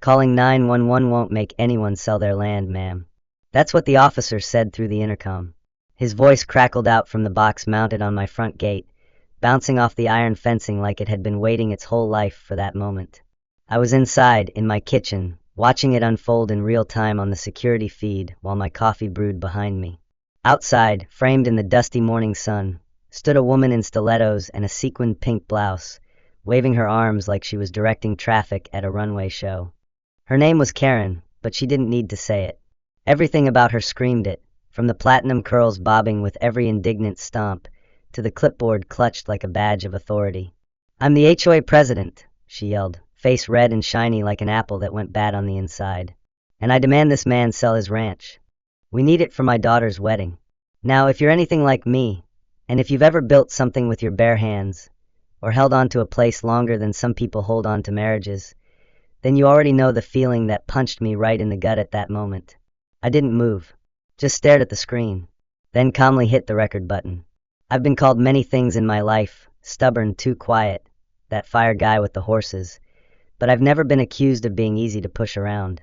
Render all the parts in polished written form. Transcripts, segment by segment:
Calling 911 won't make anyone sell their land, ma'am. That's what the officer said through the intercom. His voice crackled out from the box mounted on my front gate, bouncing off the iron fencing like it had been waiting its whole life for that moment. I was inside, in my kitchen, watching it unfold in real time on the security feed while my coffee brewed behind me. Outside, framed in the dusty morning sun, stood a woman in stilettos and a sequined pink blouse, waving her arms like she was directing traffic at a runway show. Her name was Karen, but she didn't need to say it. Everything about her screamed it, from the platinum curls bobbing with every indignant stomp, to the clipboard clutched like a badge of authority. "I'm the HOA president," she yelled, face red and shiny like an apple that went bad on the inside. "And I demand this man sell his ranch. We need it for my daughter's wedding. Now, if you're anything like me, and if you've ever built something with your bare hands, or held on to a place longer than some people hold on to marriages, then you already know the feeling that punched me right in the gut at that moment. I didn't move, just stared at the screen, then calmly hit the record button. I've been called many things in my life, stubborn, too quiet, that fire guy with the horses, but I've never been accused of being easy to push around.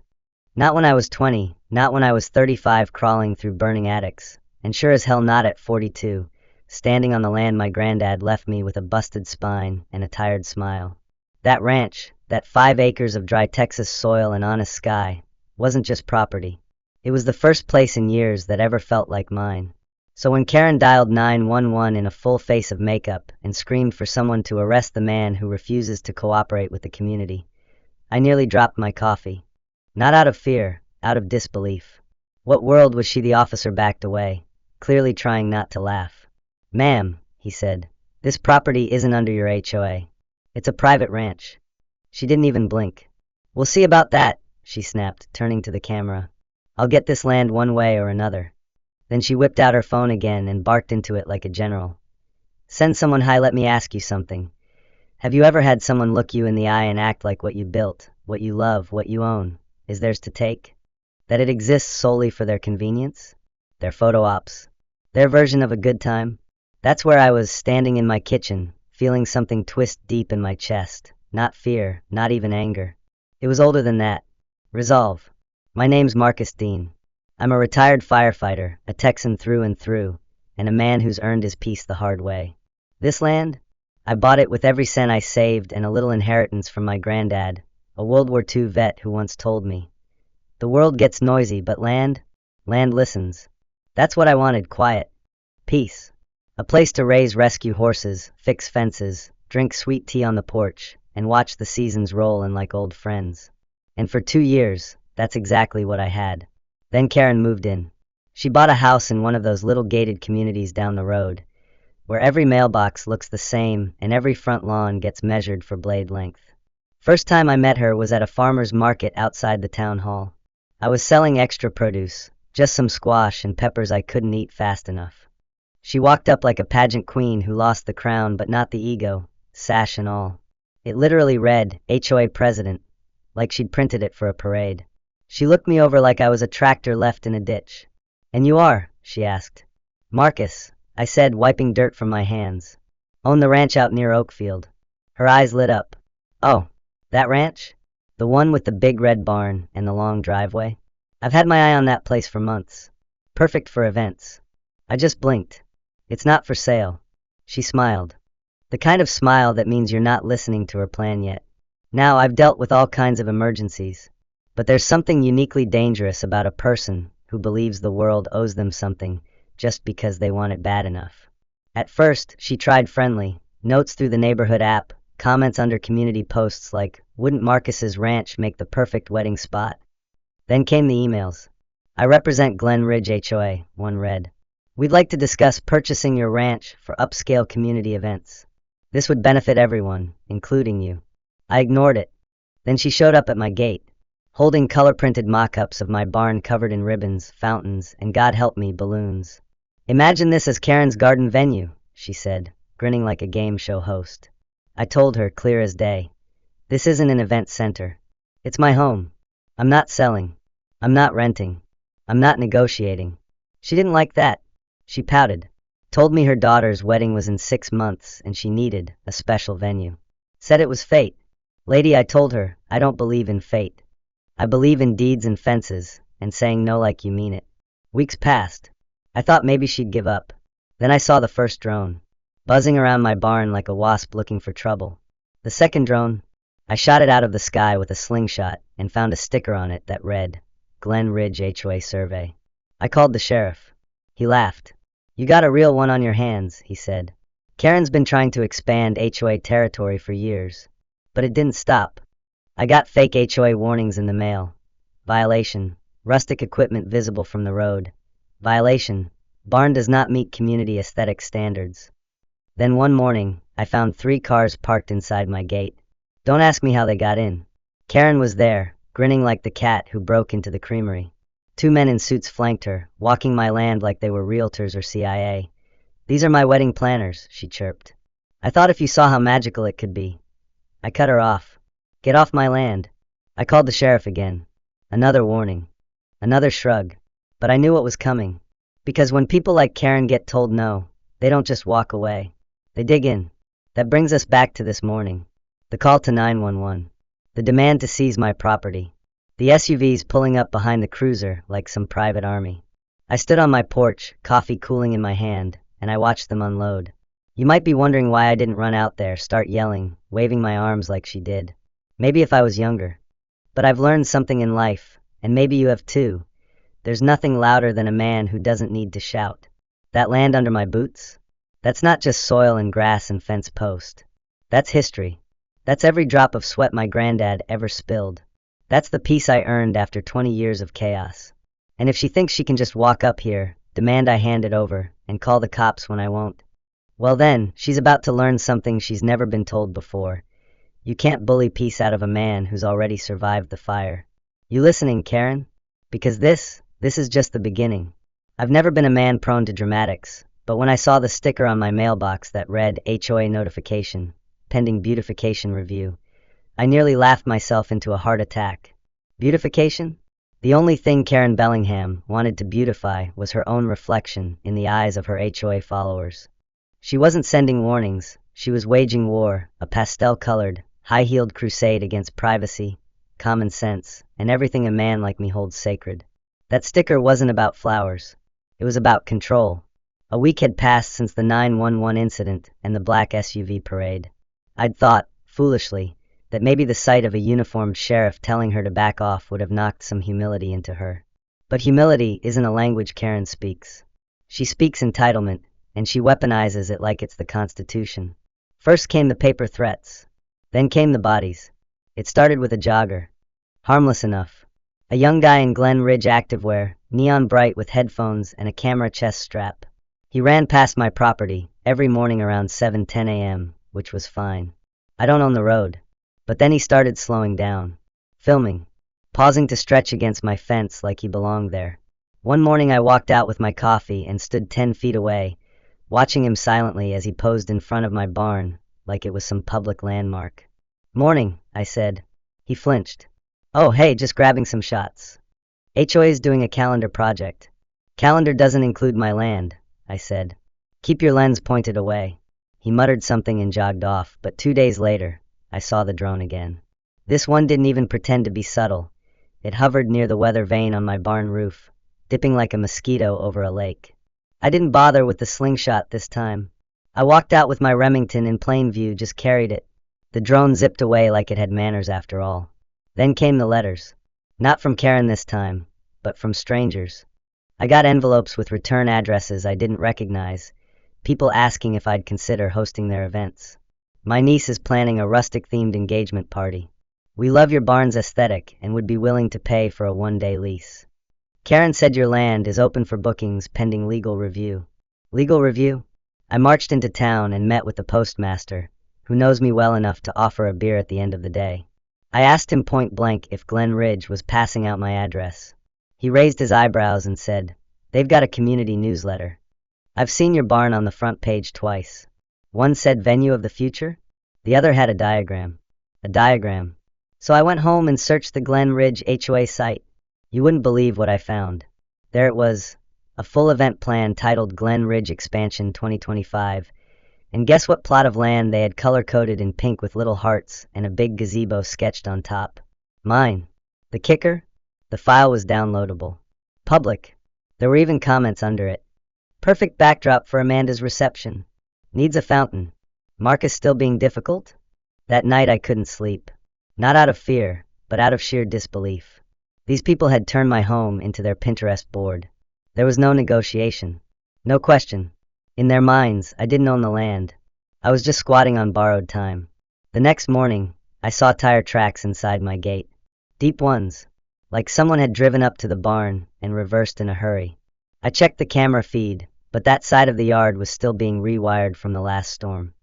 Not when I was 20, not when I was 35 crawling through burning attics, and sure as hell not at 42, standing on the land my granddad left me with a busted spine and a tired smile. That ranch, that 5 acres of dry Texas soil and honest sky, wasn't just property. It was the first place in years that ever felt like mine. So when Karen dialed 911 in a full face of makeup and screamed for someone to arrest the man who refuses to cooperate with the community, I nearly dropped my coffee. Not out of fear, out of disbelief. What world was she? The officer backed away, clearly trying not to laugh. "Ma'am," he said, "this property isn't under your HOA. It's a private ranch." She didn't even blink. "We'll see about that," she snapped, turning to the camera. "I'll get this land one way or another." Then she whipped out her phone again and barked into it like a general. "Send someone. Hi, let me ask you something. Have you ever had someone look you in the eye and act like what you built, what you love, what you own, is theirs to take? That it exists solely for their convenience? Their photo ops? Their version of a good time?" That's where I was, standing in my kitchen, feeling something twist deep in my chest. Not fear, not even anger. It was older than that. Resolve. My name's Marcus Dean. I'm a retired firefighter, a Texan through and through, and a man who's earned his peace the hard way. This land? I bought it with every cent I saved and a little inheritance from my granddad, a World War II vet who once told me, "The world gets noisy, but land listens." That's what I wanted, quiet. Peace. A place to raise rescue horses, fix fences, drink sweet tea on the porch, and watch the seasons roll in like old friends. And for 2 years, that's exactly what I had. Then Karen moved in. She bought a house in one of those little gated communities down the road, where every mailbox looks the same and every front lawn gets measured for blade length. First time I met her was at a farmer's market outside the town hall. I was selling extra produce, just some squash and peppers I couldn't eat fast enough. She walked up like a pageant queen who lost the crown but not the ego, sash and all. It literally read, HOA President, like she'd printed it for a parade. She looked me over like I was a tractor left in a ditch. "And you are?" she asked. "Marcus," I said, wiping dirt from my hands. "Own the ranch out near Oakfield." Her eyes lit up. "Oh, that ranch? The one with the big red barn and the long driveway? I've had my eye on that place for months. Perfect for events." I just blinked. "It's not for sale." She smiled. The kind of smile that means you're not listening to her plan yet. Now, I've dealt with all kinds of emergencies, but there's something uniquely dangerous about a person who believes the world owes them something just because they want it bad enough. At first, she tried friendly, notes through the neighborhood app, comments under community posts like, "Wouldn't Marcus's ranch make the perfect wedding spot?" Then came the emails. "I represent Glen Ridge HOA," one read. "We'd like to discuss purchasing your ranch for upscale community events. This would benefit everyone, including you." I ignored it. Then she showed up at my gate, holding color-printed mock-ups of my barn covered in ribbons, fountains, and God help me, balloons. "Imagine this as Karen's garden venue," she said, grinning like a game show host. I told her, clear as day, "This isn't an event center. It's my home. I'm not selling. I'm not renting. I'm not negotiating." She didn't like that. She pouted, told me her daughter's wedding was in 6 months and she needed a special venue. Said it was fate. "Lady," I told her, "I don't believe in fate. I believe in deeds and fences, and saying no like you mean it. Weeks passed. I thought maybe she'd give up. Then I saw the first drone, buzzing around my barn like a wasp looking for trouble. The second drone, I shot it out of the sky with a slingshot and found a sticker on it that read, Glen Ridge HOA Survey. I called the sheriff. He laughed. You got a real one on your hands, he said. Karen's been trying to expand HOA territory for years, but it didn't stop. I got fake HOA warnings in the mail. Violation, rustic equipment visible from the road. Violation, barn does not meet community aesthetic standards. Then one morning, I found 3 cars parked inside my gate. Don't ask me how they got in. Karen was there, grinning like the cat who broke into the creamery. 2 men in suits flanked her, walking my land like they were realtors or CIA. These are my wedding planners, she chirped. I thought if you saw how magical it could be. I cut her off. Get off my land. I called the sheriff again. Another warning. Another shrug. But I knew what was coming. Because when people like Karen get told no, they don't just walk away. They dig in. That brings us back to this morning. The call to 911. The demand to seize my property. The SUVs pulling up behind the cruiser like some private army. I stood on my porch, coffee cooling in my hand, and I watched them unload. You might be wondering why I didn't run out there, start yelling, waving my arms like she did. Maybe if I was younger. But I've learned something in life, and maybe you have too. There's nothing louder than a man who doesn't need to shout. That land under my boots? That's not just soil and grass and fence post. That's history. That's every drop of sweat my granddad ever spilled. That's the peace I earned after 20 years of chaos. And if she thinks she can just walk up here, demand I hand it over, and call the cops when I won't, well then, she's about to learn something she's never been told before. You can't bully peace out of a man who's already survived the fire. You listening, Karen? Because this is just the beginning. I've never been a man prone to dramatics, but when I saw the sticker on my mailbox that read HOA notification, pending beautification review, I nearly laughed myself into a heart attack. Beautification? The only thing Karen Bellingham wanted to beautify was her own reflection in the eyes of her HOA followers. She wasn't sending warnings, she was waging war, a pastel-colored, high-heeled crusade against privacy, common sense, and everything a man like me holds sacred. That sticker wasn't about flowers. It was about control. A week had passed since the 911 incident and the black SUV parade. I'd thought, foolishly, that maybe the sight of a uniformed sheriff telling her to back off would have knocked some humility into her. But humility isn't a language Karen speaks. She speaks entitlement, and she weaponizes it like it's the Constitution. First came the paper threats. Then came the bodies. It started with a jogger. Harmless enough. A young guy in Glen Ridge activewear, neon bright with headphones and a camera chest strap. He ran past my property every morning around 7:10 a.m., which was fine. I don't own the road. But then he started slowing down. Filming. Pausing to stretch against my fence like he belonged there. One morning I walked out with my coffee and stood 10 feet away, watching him silently as he posed in front of my barn like it was some public landmark. Morning, I said. He flinched. Oh, hey, just grabbing some shots. HOA's doing a calendar project. Calendar doesn't include my land, I said. Keep your lens pointed away. He muttered something and jogged off, but 2 days later, I saw the drone again. This one didn't even pretend to be subtle. It hovered near the weather vane on my barn roof, dipping like a mosquito over a lake. I didn't bother with the slingshot this time. I walked out with my Remington in plain view, just carried it. The drone zipped away like it had manners after all. Then came the letters. Not from Karen this time, but from strangers. I got envelopes with return addresses I didn't recognize, people asking if I'd consider hosting their events. My niece is planning a rustic-themed engagement party. We love your barn's aesthetic and would be willing to pay for a one-day lease. Karen said your land is open for bookings pending legal review. Legal review? I marched into town and met with the postmaster, who knows me well enough to offer a beer at the end of the day. I asked him point blank if Glen Ridge was passing out my address. He raised his eyebrows and said, "They've got a community newsletter. I've seen your barn on the front page twice. One said venue of the future, the other had a diagram. A diagram. So I went home and searched the Glen Ridge HOA site. You wouldn't believe what I found. There it was, a full event plan titled Glen Ridge Expansion 2025. And guess what plot of land they had color-coded in pink with little hearts and a big gazebo sketched on top? Mine. The kicker? The file was downloadable. Public. There were even comments under it. Perfect backdrop for Amanda's reception. Needs a fountain. Marcus still being difficult? That night I couldn't sleep. Not out of fear, but out of sheer disbelief. These people had turned my home into their Pinterest board. There was no negotiation. No question. In their minds, I didn't own the land. I was just squatting on borrowed time. The next morning, I saw tire tracks inside my gate. Deep ones. Like someone had driven up to the barn and reversed in a hurry. I checked the camera feed, but that side of the yard was still being rewired from the last storm.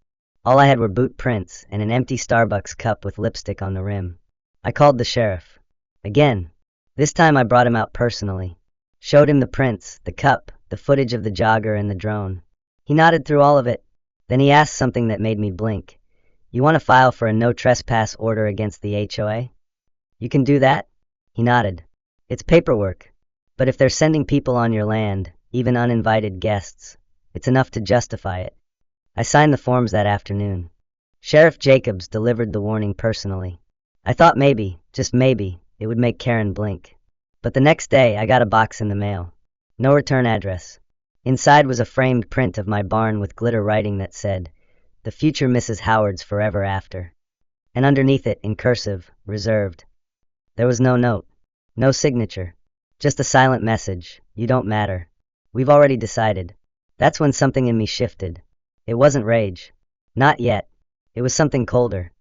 All I had were boot prints and an empty Starbucks cup with lipstick on the rim. I called the sheriff. Again. This time I brought him out personally. Showed him the prints, the cup, the footage of the jogger and the drone. He nodded through all of it. Then he asked something that made me blink. You want to file for a no trespass order against the HOA? You can do that? He nodded. It's paperwork. But if they're sending people on your land, even uninvited guests, it's enough to justify it. I signed the forms that afternoon. Sheriff Jacobs delivered the warning personally. I thought maybe, just maybe, it would make Karen blink. But the next day I got a box in the mail. No return address. Inside was a framed print of my barn with glitter writing that said, "The future Mrs. Howard's forever after." And underneath it, in cursive, reserved. There was no note. No signature. Just a silent message. You don't matter. We've already decided. That's when something in me shifted. It wasn't rage. Not yet. It was something colder.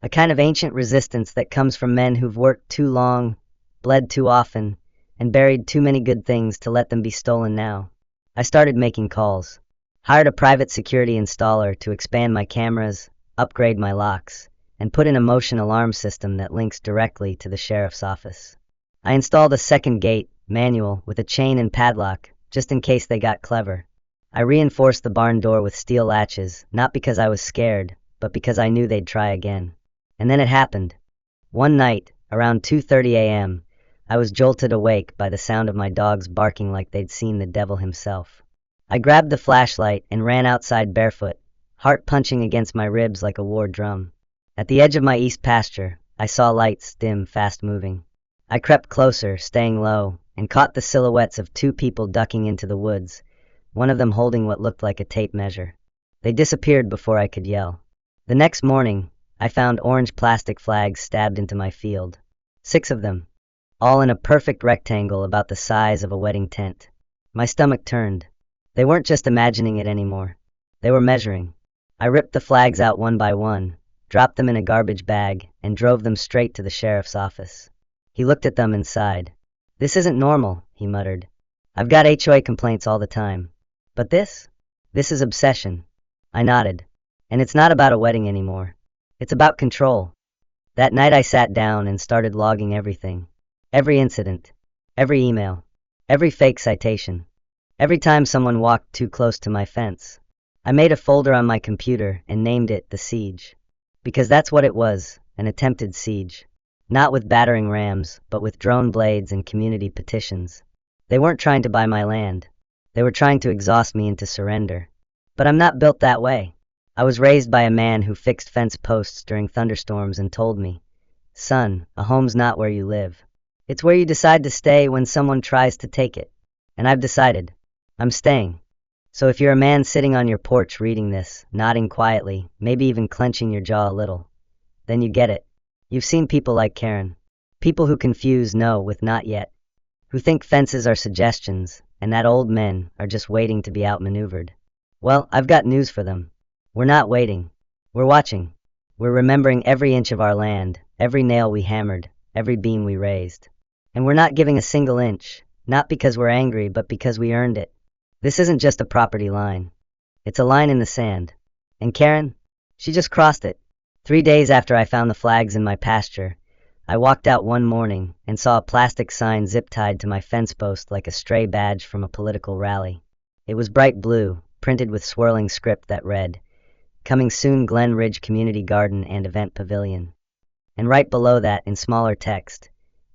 A kind of ancient resistance that comes from men who've worked too long, bled too often, and buried too many good things to let them be stolen now. I started making calls. Hired a private security installer to expand my cameras, upgrade my locks, and put in a motion alarm system that links directly to the sheriff's office. I installed a second gate, manual, with a chain and padlock, just in case they got clever. I reinforced the barn door with steel latches, not because I was scared, but because I knew they'd try again. And then it happened. One night, around 2:30 a.m., I was jolted awake by the sound of my dogs barking like they'd seen the devil himself. I grabbed the flashlight and ran outside barefoot, heart punching against my ribs like a war drum. At the edge of my east pasture, I saw lights dim, fast-moving. I crept closer, staying low, and caught the silhouettes of two people ducking into the woods, one of them holding what looked like a tape measure. They disappeared before I could yell. The next morning, I found orange plastic flags stabbed into my field. 6 of them, all in a perfect rectangle about the size of a wedding tent. My stomach turned. They weren't just imagining it anymore. They were measuring. I ripped the flags out one by one, dropped them in a garbage bag, and drove them straight to the sheriff's office. He looked at them and sighed. "This isn't normal," he muttered. "I've got HOA complaints all the time. But this? This is obsession." I nodded. "And it's not about a wedding anymore. It's about control." That night I sat down and started logging everything. Every incident. Every email. Every fake citation. Every time someone walked too close to my fence. I made a folder on my computer and named it The Siege. Because that's what it was, an attempted siege. Not with battering rams, but with drone blades and community petitions. They weren't trying to buy my land. They were trying to exhaust me into surrender. But I'm not built that way. I was raised by a man who fixed fence posts during thunderstorms and told me, "Son, a home's not where you live. It's where you decide to stay when someone tries to take it." And I've decided. I'm staying. So if you're a man sitting on your porch reading this, nodding quietly, maybe even clenching your jaw a little, then you get it. You've seen people like Karen. People who confuse no with not yet. Who think fences are suggestions, and that old men are just waiting to be outmaneuvered. Well, I've got news for them. We're not waiting. We're watching. We're remembering every inch of our land, every nail we hammered, every beam we raised. And we're not giving a single inch, not because we're angry, but because we earned it. This isn't just a property line. It's a line in the sand. And Karen, she just crossed it. 3 days after I found the flags in my pasture, I walked out one morning and saw a plastic sign zip-tied to my fence post like a stray badge from a political rally. It was bright blue, printed with swirling script that read, "Coming soon, Glen Ridge Community Garden and Event Pavilion." And right below that, in smaller text,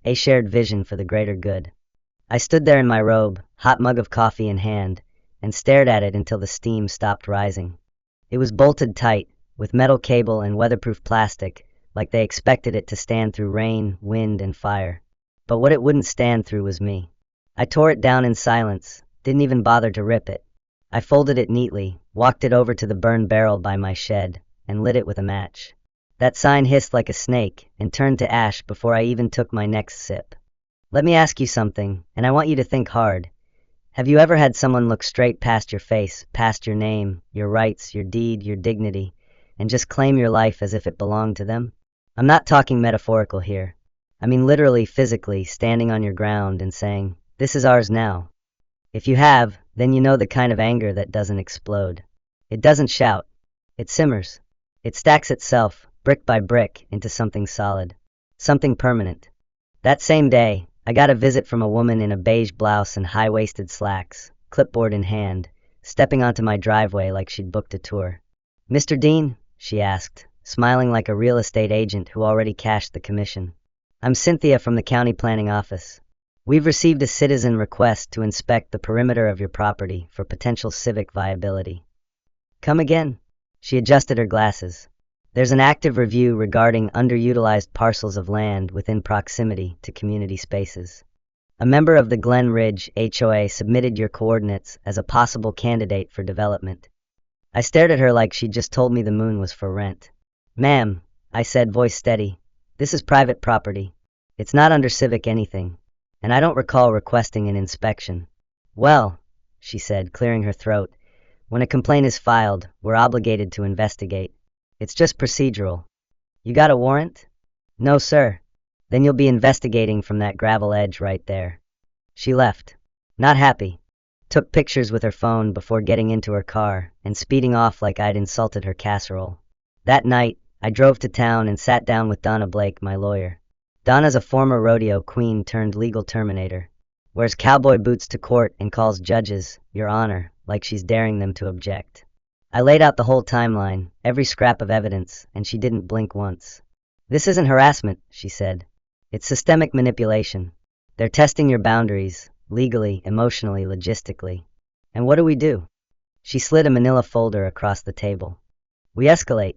"A shared vision for the greater good." I stood there in my robe, hot mug of coffee in hand, and stared at it until the steam stopped rising. It was bolted tight, with metal cable and weatherproof plastic, like they expected it to stand through rain, wind, and fire. but what it wouldn't stand through was me. I tore it down in silence, didn't even bother to rip it. I folded it neatly, walked it over to the burn barrel by my shed, and lit it with a match. That sign hissed like a snake and turned to ash before I even took my next sip. Let me ask you something, and I want you to think hard. Have you ever had someone look straight past your face, past your name, your rights, your deed, your dignity, and just claim your life as if it belonged to them? I'm not talking metaphorical here. I mean literally, physically, standing on your ground and saying, "This is ours now." If you have, then you know the kind of anger that doesn't explode. It doesn't shout. It simmers. It stacks itself, brick by brick, into something solid. Something permanent. That same day, I got a visit from a woman in a beige blouse and high-waisted slacks, clipboard in hand, stepping onto my driveway like she'd booked a tour. "Mr. Dean?" she asked, smiling like a real estate agent who already cashed the commission. "I'm Cynthia from the county planning office. We've received a citizen request to inspect the perimeter of your property for potential civic viability." "Come again?" She adjusted her glasses. "There's an active review regarding underutilized parcels of land within proximity to community spaces. A member of the Glen Ridge HOA submitted your coordinates as a possible candidate for development." I stared at her like she'd just told me the moon was for rent. "Ma'am," I said, voice steady, "this is private property. It's not under civic anything, and I don't recall requesting an inspection." "Well," she said, clearing her throat, "when a complaint is filed, we're obligated to investigate. It's just procedural." "You got a warrant?" "No, sir." "Then you'll be investigating from that gravel edge right there." She left. Not happy. Took pictures with her phone before getting into her car and speeding off like I'd insulted her casserole. That night, I drove to town and sat down with Donna Blake, my lawyer. Donna's a former rodeo queen turned legal terminator. Wears cowboy boots to court and calls judges, "Your Honor," like she's daring them to object. I laid out the whole timeline, every scrap of evidence, and she didn't blink once. "This isn't harassment," she said. "It's systemic manipulation. They're testing your boundaries, legally, emotionally, logistically." "And what do we do?" She slid a manila folder across the table. "We escalate."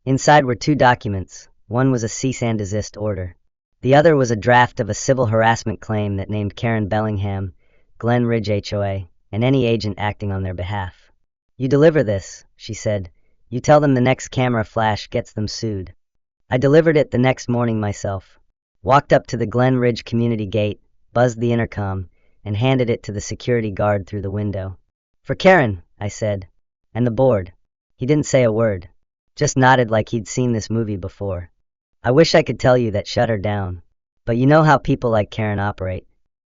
Inside were 2 documents. One was a cease and desist order. The other was a draft of a civil harassment claim that named Karen Bellingham, Glen Ridge HOA, and any agent acting on their behalf. "You deliver this," she said. "You tell them the next camera flash gets them sued." I delivered it the next morning myself. Walked up to the Glen Ridge community gate, buzzed the intercom, and handed it to the security guard through the window. "For Karen," I said. "And the board." He didn't say a word. Just nodded like he'd seen this movie before. I wish I could tell you that shut her down. But you know how people like Karen operate.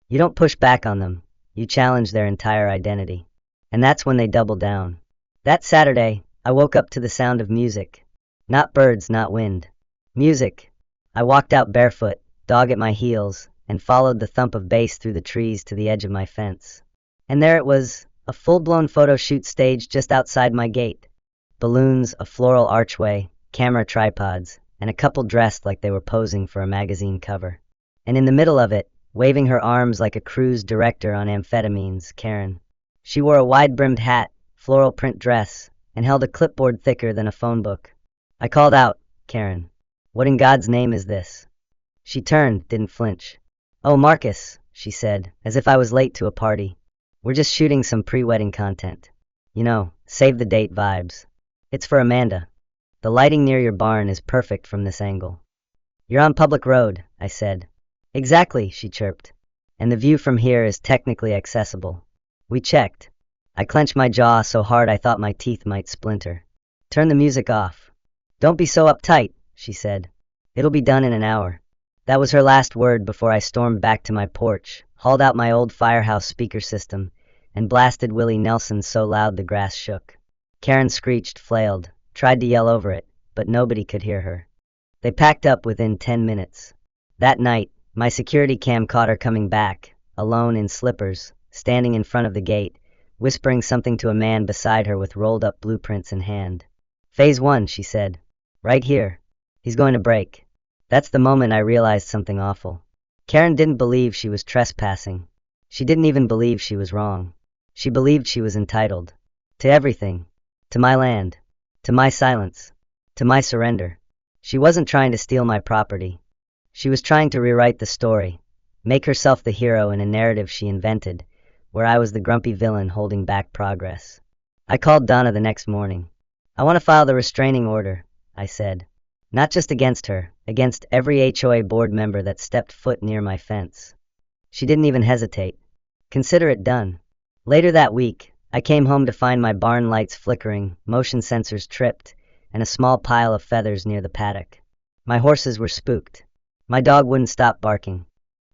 You don't push back on them. You challenge their entire identity. And that's when they double down. That Saturday, I woke up to the sound of music. Not birds, not wind. Music. I walked out barefoot, dog at my heels, and followed the thump of bass through the trees to the edge of my fence. And there it was, a full-blown photo shoot stage just outside my gate. Balloons, a floral archway, camera tripods, and a couple dressed like they were posing for a magazine cover. And in the middle of it, waving her arms like a cruise director on amphetamines, Karen. She wore a wide-brimmed hat, floral print dress, and held a clipboard thicker than a phone book. I called out, "Karen, what in God's name is this?" She turned, didn't flinch. "Oh, Marcus," she said, as if I was late to a party. "We're just shooting some pre-wedding content. You know, save the date vibes. It's for Amanda. The lighting near your barn is perfect from this angle." "You're on public road," I said. "Exactly," she chirped. "And the view from here is technically accessible." We checked. I clenched my jaw so hard I thought my teeth might splinter. "Turn the music off." "Don't be so uptight," she said. "It'll be done in an hour." That was her last word before I stormed back to my porch, hauled out my old firehouse speaker system, and blasted Willie Nelson so loud the grass shook. Karen screeched, flailed, tried to yell over it, but nobody could hear her. They packed up within 10 minutes. That night, my security cam caught her coming back, alone in slippers, standing in front of the gate, whispering something to a man beside her with rolled-up blueprints in hand. "Phase 1, she said. "Right here. He's going to break." That's the moment I realized something awful. Karen didn't believe she was trespassing. She didn't even believe she was wrong. She believed she was entitled. To everything. To my land. To my silence. To my surrender. She wasn't trying to steal my property. She was trying to rewrite the story. make herself the hero in a narrative she invented, where I was the grumpy villain holding back progress. I called Donna the next morning. "I want to file the restraining order," I said. "Not just against her, against every HOA board member that stepped foot near my fence." She didn't even hesitate. "Consider it done." Later that week, I came home to find my barn lights flickering, motion sensors tripped, and a small pile of feathers near the paddock. My horses were spooked. My dog wouldn't stop barking.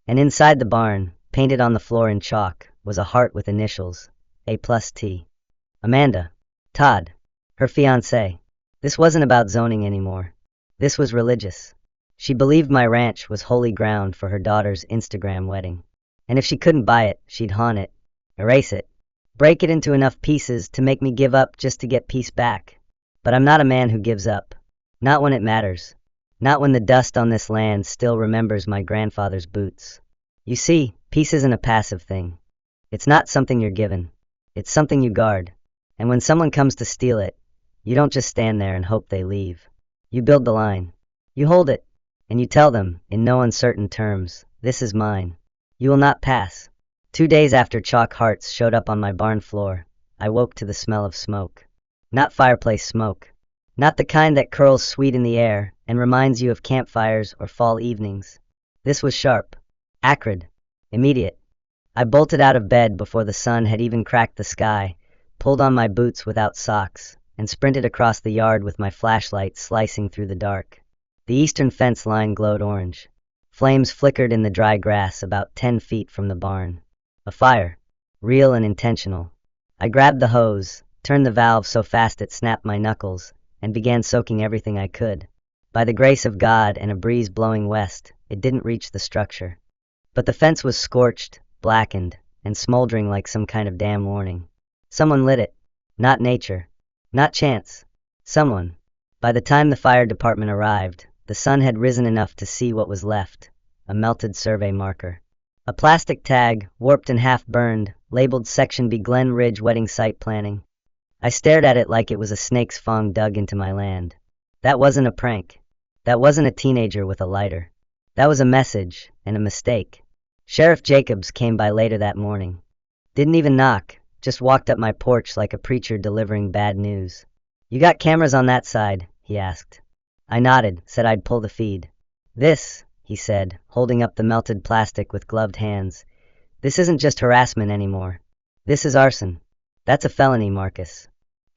And inside the barn, painted on the floor in chalk, was a heart with initials, A+T. Amanda. Todd. Her fiancé. This wasn't about zoning anymore. This was religious. She believed my ranch was holy ground for her daughter's Instagram wedding. And if she couldn't buy it, she'd haunt it, erase it, break it into enough pieces to make me give up just to get peace back. But I'm not a man who gives up. Not when it matters. Not when the dust on this land still remembers my grandfather's boots. You see, peace isn't a passive thing. It's not something you're given. It's something you guard. And when someone comes to steal it, you don't just stand there and hope they leave. You build the line. You hold it. And you tell them, in no uncertain terms, "This is mine. You will not pass." 2 days after chalk hearts showed up on my barn floor, I woke to the smell of smoke. Not fireplace smoke. Not the kind that curls sweet in the air and reminds you of campfires or fall evenings. This was sharp, acrid, immediate. I bolted out of bed before the sun had even cracked the sky, pulled on my boots without socks, and sprinted across the yard with my flashlight slicing through the dark. The eastern fence line glowed orange. Flames flickered in the dry grass about 10 feet from the barn. A fire, real and intentional. I grabbed the hose, turned the valve so fast it snapped my knuckles, and began soaking everything I could. By the grace of God and a breeze blowing west, it didn't reach the structure. But the fence was scorched, blackened, and smoldering like some kind of damn warning. Someone lit it. Not nature. Not chance. Someone. By the time the fire department arrived, the sun had risen enough to see what was left. A melted survey marker. A plastic tag, warped and half-burned, labeled Section B Glen Ridge Wedding Site Planning. I stared at it like it was a snake's fang dug into my land. That wasn't a prank. That wasn't a teenager with a lighter. That was a message, and a mistake. Sheriff Jacobs came by later that morning. Didn't even knock, just walked up my porch like a preacher delivering bad news. "You got cameras on that side?" he asked. I nodded, said I'd pull the feed. "This," he said, holding up the melted plastic with gloved hands, "this isn't just harassment anymore. This is arson. That's a felony, Marcus."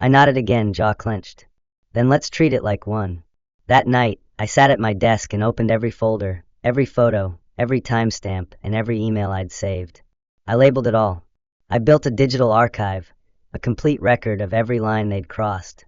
I nodded again, jaw clenched. "Then let's treat it like one." That night, I sat at my desk and opened every folder, every photo, every timestamp, and every email I'd saved. I labeled it all. I built a digital archive, a complete record of every line they'd crossed.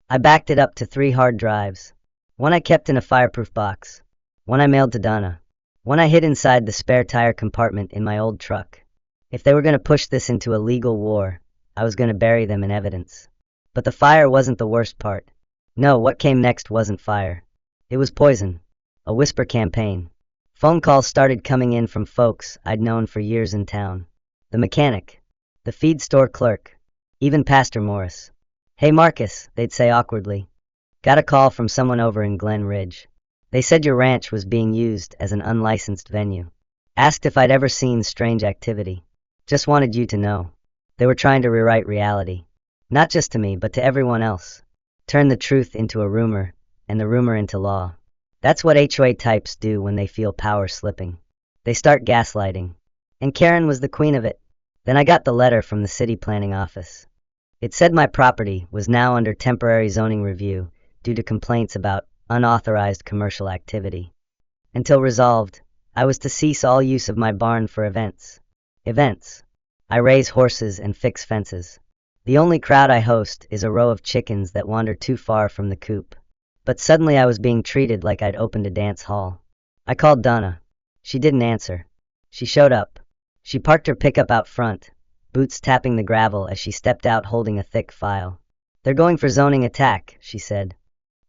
I backed it up to 3 hard drives. One I kept in a fireproof box. One I mailed to Donna. One I hid inside the spare tire compartment in my old truck. If they were going to push this into a legal war, I was going to bury them in evidence. But the fire wasn't the worst part. No, what came next wasn't fire. It was poison. A whisper campaign. Phone calls started coming in from folks I'd known for years in town. The mechanic. The feed store clerk. Even Pastor Morris. "Hey Marcus," they'd say awkwardly. "Got a call from someone over in Glen Ridge. They said your ranch was being used as an unlicensed venue. Asked if I'd ever seen strange activity. Just wanted you to know." They were trying to rewrite reality. Not just to me, but to everyone else. Turn the truth into a rumor, and the rumor into law. That's what HOA types do when they feel power slipping. They start gaslighting. And Karen was the queen of it. Then I got the letter from the city planning office. It said my property was now under temporary zoning review due to complaints about unauthorized commercial activity. Until resolved, I was to cease all use of my barn for events. Events. I raise horses and fix fences. The only crowd I host is a row of chickens that wander too far from the coop. But suddenly I was being treated like I'd opened a dance hall. I called Donna. She didn't answer. She showed up. She parked her pickup out front, boots tapping the gravel as she stepped out holding a thick file. "They're going for zoning attack," she said.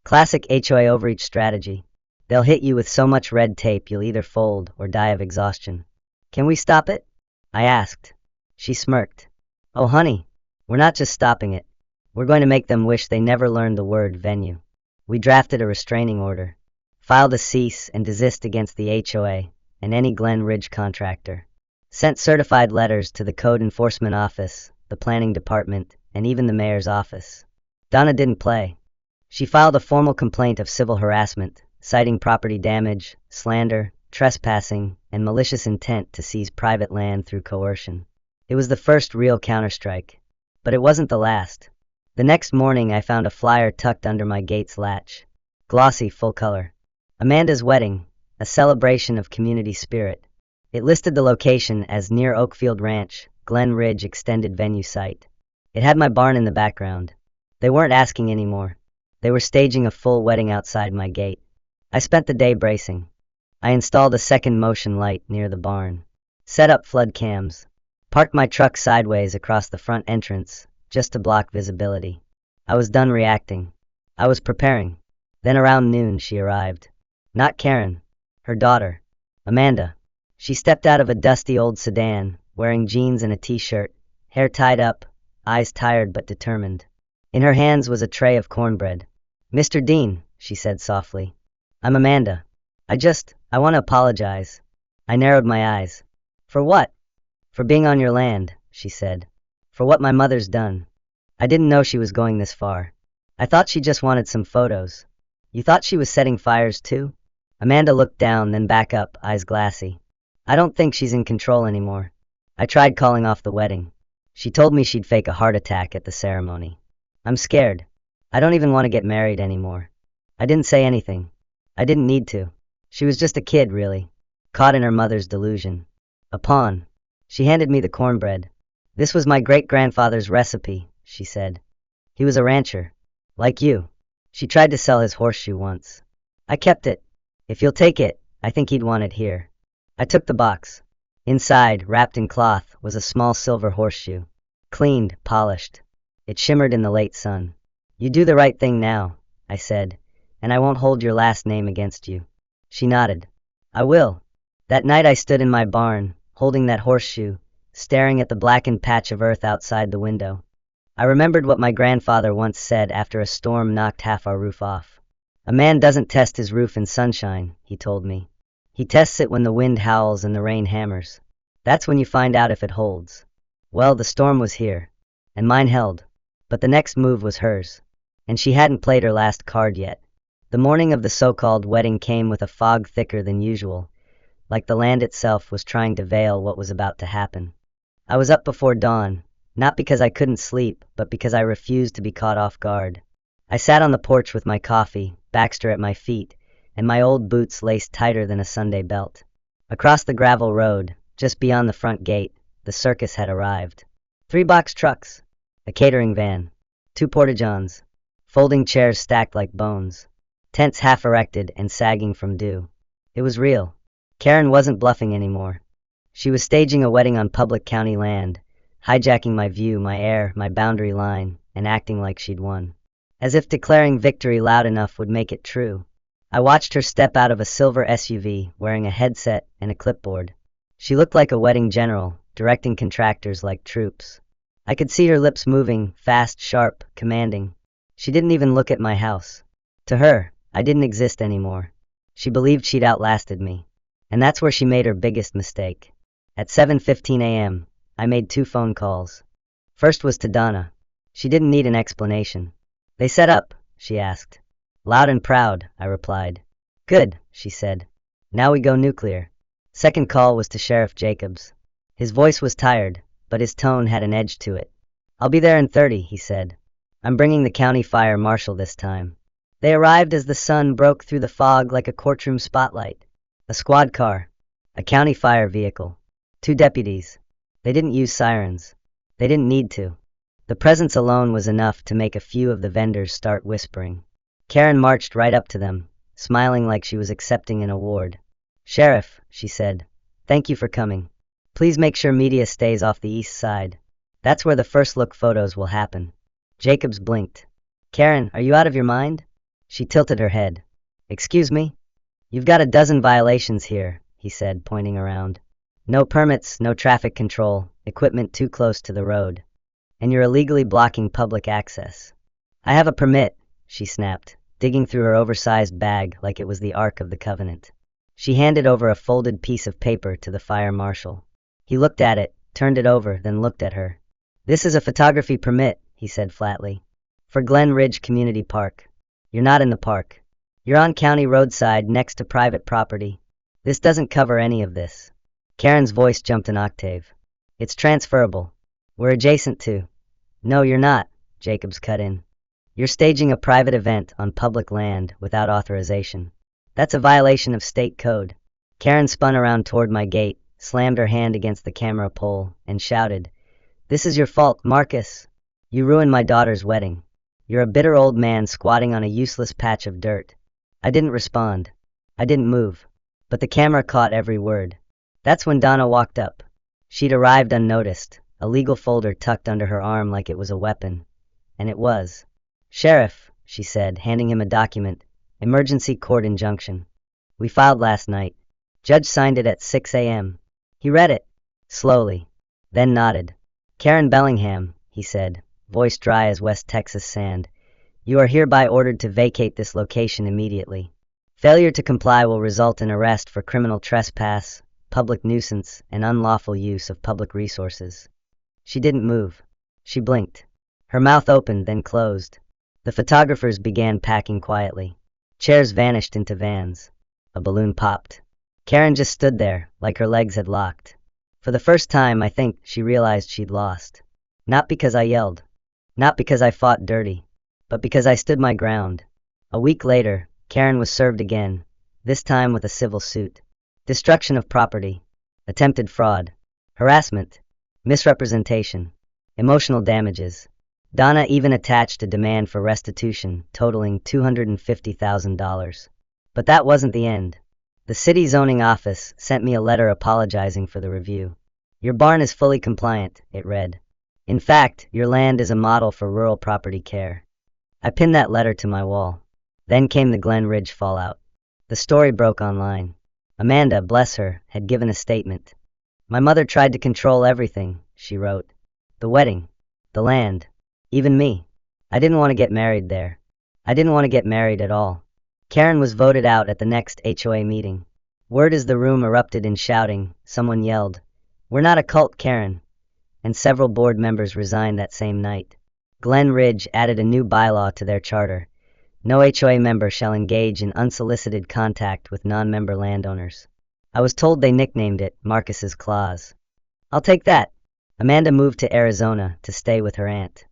"Classic HOA overreach strategy. They'll hit you with so much red tape you'll either fold or die of exhaustion." "Can we stop it?" I asked. She smirked. "Oh honey, we're not just stopping it. We're going to make them wish they never learned the word venue." We drafted a restraining order, filed a cease and desist against the HOA, and any Glen Ridge contractor. Sent certified letters to the Code Enforcement Office, the Planning Department, and even the Mayor's office. Donna didn't play. She filed a formal complaint of civil harassment, citing property damage, slander, trespassing, and malicious intent to seize private land through coercion. It was the first real counterstrike. But it wasn't the last. The next morning I found a flyer tucked under my gate's latch. Glossy, full color. Amanda's wedding, a celebration of community spirit. It listed the location as near Oakfield Ranch, Glen Ridge extended venue site. It had my barn in the background. They weren't asking anymore. They were staging a full wedding outside my gate. I spent the day bracing. I installed a second motion light near the barn. Set up flood cams. Parked my truck sideways across the front entrance, just to block visibility. I was done reacting. I was preparing. Then around noon she arrived. Not Karen. Her daughter. Amanda. She stepped out of a dusty old sedan, wearing jeans and a t-shirt, hair tied up, eyes tired but determined. In her hands was a tray of cornbread. "Mr. Dean," she said softly. "I'm Amanda. I want to apologize." I narrowed my eyes. "For what?" "For being on your land," she said. "For what my mother's done." I didn't know she was going this far. I thought she just wanted some photos. "You thought she was setting fires too?" Amanda looked down, then back up, eyes glassy. "I don't think she's in control anymore. I tried calling off the wedding. She told me she'd fake a heart attack at the ceremony. I'm scared. I don't even want to get married anymore." I didn't say anything. I didn't need to. She was just a kid, really, caught in her mother's delusion. A pawn. She handed me the cornbread. "This was my great-grandfather's recipe," she said. "He was a rancher. Like you." She tried to sell his horseshoe once. I kept it. "If you'll take it, I think he'd want it here." I took the box. Inside, wrapped in cloth, was a small silver horseshoe. Cleaned, polished. It shimmered in the late sun. "You do the right thing now," I said, "and I won't hold your last name against you." She nodded. "I will." That night I stood in my barn, holding that horseshoe, staring at the blackened patch of earth outside the window. I remembered what my grandfather once said after a storm knocked half our roof off. "A man doesn't test his roof in sunshine," he told me. "He tests it when the wind howls and the rain hammers. That's when you find out if it holds." Well, the storm was here, and mine held. But the next move was hers, and she hadn't played her last card yet. The morning of the so-called wedding came with a fog thicker than usual, like the land itself was trying to veil what was about to happen. I was up before dawn, not because I couldn't sleep, but because I refused to be caught off guard. I sat on the porch with my coffee, Baxter at my feet, and my old boots laced tighter than a Sunday belt. Across the gravel road, just beyond the front gate, the circus had arrived. 3 box trucks, a catering van, 2 porta-johns, folding chairs stacked like bones, tents half erected and sagging from dew. It was real. Karen wasn't bluffing anymore. She was staging a wedding on public county land, hijacking my view, my air, my boundary line, and acting like she'd won. As if declaring victory loud enough would make it true. I watched her step out of a silver SUV, wearing a headset and a clipboard. She looked like a wedding general, directing contractors like troops. I could see her lips moving, fast, sharp, commanding. She didn't even look at my house. To her, I didn't exist anymore. She believed she'd outlasted me. And that's where she made her biggest mistake. At 7:15 a.m., I made 2 phone calls. First was to Donna. She didn't need an explanation. "They set up?" she asked. "Loud and proud," I replied. "Good," she said. "Now we go nuclear." Second call was to Sheriff Jacobs. His voice was tired, but his tone had an edge to it. "I'll be there in 30, he said. "I'm bringing the county fire marshal this time." They arrived as the sun broke through the fog like a courtroom spotlight. A squad car. A county fire vehicle. 2 deputies. They didn't use sirens. They didn't need to. The presence alone was enough to make a few of the vendors start whispering. Karen marched right up to them, smiling like she was accepting an award. "Sheriff," she said, "thank you for coming. Please make sure media stays off the east side. That's where the first look photos will happen." Jacobs blinked. "Karen, are you out of your mind?" She tilted her head. "Excuse me?" "You've got a dozen violations here," he said, pointing around. "No permits, no traffic control, equipment too close to the road. And you're illegally blocking public access." "I have a permit," she snapped, digging through her oversized bag like it was the Ark of the Covenant. She handed over a folded piece of paper to the fire marshal. He looked at it, turned it over, then looked at her. "This is a photography permit," he said flatly. "For Glen Ridge Community Park. You're not in the park. You're on county roadside next to private property. This doesn't cover any of this." Karen's voice jumped an octave. "It's transferable. We're adjacent to—" "No, you're not," Jacobs cut in. "You're staging a private event on public land without authorization. That's a violation of state code." Karen spun around toward my gate, slammed her hand against the camera pole, and shouted, "This is your fault, Marcus. You ruined my daughter's wedding. You're a bitter old man squatting on a useless patch of dirt." I didn't respond. I didn't move. But the camera caught every word. That's when Donna walked up. She'd arrived unnoticed, a legal folder tucked under her arm like it was a weapon. And it was. "Sheriff," she said, handing him a document. "Emergency court injunction. We filed last night. Judge signed it at 6 a.m. He read it, slowly, then nodded. "Karen Bellingham," he said, voice dry as West Texas sand, "you are hereby ordered to vacate this location immediately. Failure to comply will result in arrest for criminal trespass, public nuisance, and unlawful use of public resources." She didn't move. She blinked. Her mouth opened, then closed. The photographers began packing quietly. Chairs vanished into vans. A balloon popped. Karen just stood there, like her legs had locked. For the first time, I think, she realized she'd lost. Not because I yelled. Not because I fought dirty. But because I stood my ground. A week later, Karen was served again, this time with a civil suit. Destruction of property. Attempted fraud. Harassment. Misrepresentation. Emotional damages. Donna even attached a demand for restitution, totaling $250,000. But that wasn't the end. The city zoning office sent me a letter apologizing for the review. "Your barn is fully compliant," it read. "In fact, your land is a model for rural property care." I pinned that letter to my wall. Then came the Glen Ridge fallout. The story broke online. Amanda, bless her, had given a statement. "My mother tried to control everything," she wrote. "The wedding, the land, even me. I didn't want to get married there. I didn't want to get married at all." Karen was voted out at the next HOA meeting. Word as the room erupted in shouting, someone yelled, "We're not a cult, Karen." And several board members resigned that same night. Glen Ridge added a new bylaw to their charter. No HOA member shall engage in unsolicited contact with non-member landowners. I was told they nicknamed it Marcus's Clause. I'll take that. Amanda moved to Arizona to stay with her aunt.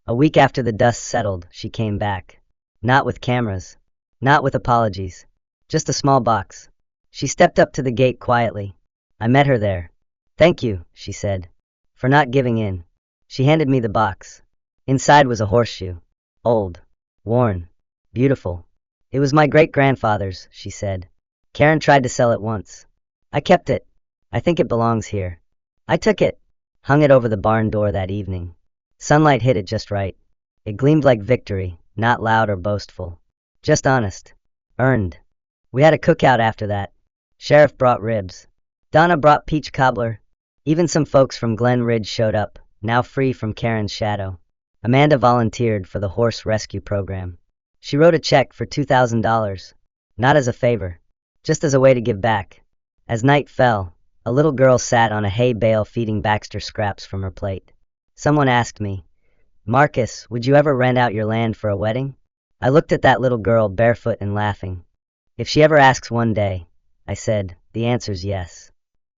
A week after the dust settled, she came back. Not with cameras. Not with apologies. Just a small box. She stepped up to the gate quietly. I met her there. "Thank you," she said, "for not giving in." She handed me the box. Inside was a horseshoe. Old. Worn. Beautiful. "It was my great-grandfather's," she said. "Karen tried to sell it once. I kept it. I think it belongs here." I took it. Hung it over the barn door that evening. Sunlight hit it just right. It gleamed like victory, not loud or boastful. Just honest. Earned. We had a cookout after that. Sheriff brought ribs. Donna brought peach cobbler. Even some folks from Glen Ridge showed up, now free from Karen's shadow. Amanda volunteered for the horse rescue program. She wrote a check for $2,000. Not as a favor. Just as a way to give back. As night fell, a little girl sat on a hay bale feeding Baxter scraps from her plate. Someone asked me, "Marcus, would you ever rent out your land for a wedding?" I looked at that little girl barefoot and laughing. "If she ever asks one day," I said, "the answer's yes."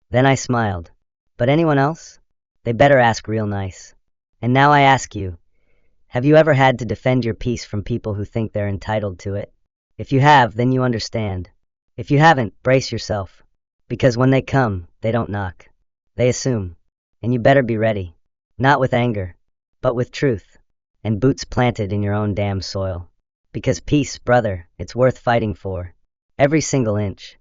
Then I smiled. "But anyone else? They better ask real nice." And now I ask you, have you ever had to defend your peace from people who think they're entitled to it? If you have, then you understand. If you haven't, brace yourself. Because when they come, they don't knock. They assume. And you better be ready. Not with anger, but with truth. And boots planted in your own damn soil. Because peace, brother, it's worth fighting for. Every single inch.